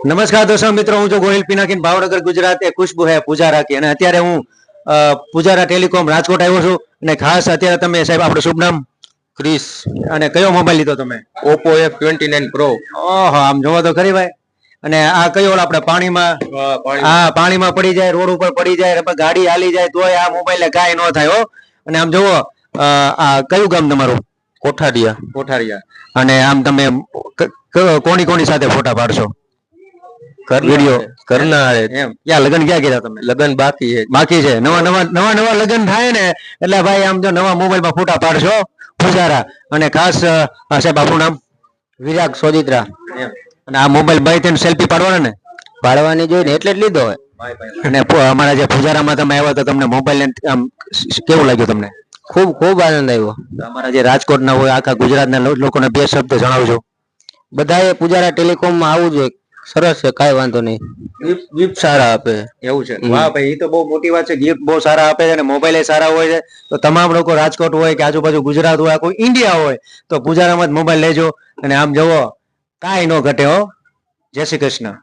નમસ્કાર દર્શક મિત્રો, હું છું ગોહિલ પિનાકીન, ભાવનગર ગુજરાત. એ ખુશ્બુ હે પૂજારા કી. અને અત્યારે હું પૂજારા ટેલિકોમ રાજકોટ આવ્યો છું. અને ખાસ અત્યારે તમે સાહેબ આપણું શુભ નામ? ક્રિસ. અને કયો મોબાઈલ લીધો તમે? Oppo F29 Pro. ઓહો, આમ જોવો તો ખરી ભાઈ. અને આ કયો આપણે પાણીમાં પાણીમાં પડી જાય, રોડ ઉપર પડી જાય, ગાડી હાલી જાય તોય આ મોબાઈલ કાંઈ ન થાય હો. અને આમ જોવો, આ કયું ગામ તમારું? કોઠારિયા. કોઠારિયા. અને આમ તમે કોની કોની સાથે ફોટા પાડશો? વિડિયો કરના એમ યા લગન ક્યાં કર્યા તમે? લગન બાકી છે. બાકી છે. નવા લગન થાય ને એટલે ભાઈ આમ જો નવા મોબાઈલ માં ફોટા પાડશો પૂજારા. અને ખાસ સાહેબ આપણું નામ? વિરાગ સોજિત્રા. અને આ મોબાઈલ બાય તેને સેલ્ફી પાડવાના ને? પાડવાની જોઈને એટલે જ લીધો હોય. અને અમારા જે પૂજારામાં તમે આવ્યા તો તમને મોબાઈલ આમ કેવું લાગ્યું તમને? ખૂબ ખૂબ આનંદ આવ્યો. અમારા જે રાજકોટના હોય, આખા ગુજરાતના લોકોને બે શબ્દ જણાવજો. બધાએ પૂજારા ટેલિકોમમાં આવવું જોઈએ. સરસ છે, કાંઈ વાંધો નહીં. ગિફ્ટ સારા આપે. એવું છે? વાહ ભાઈ, એ તો બહુ મોટી વાત છે. ગિફ્ટ બહુ સારા આપે છે અને મોબાઈલ સારા હોય છે. તો તમામ લોકો રાજકોટ હોય કે આજુબાજુ ગુજરાત હોય, કોઈ ઇન્ડિયા હોય, તો પૂજારામાં જ મોબાઈલ લેજો. અને આમ જવો, કાંઈ ન ઘટે હો. જય શ્રી કૃષ્ણ.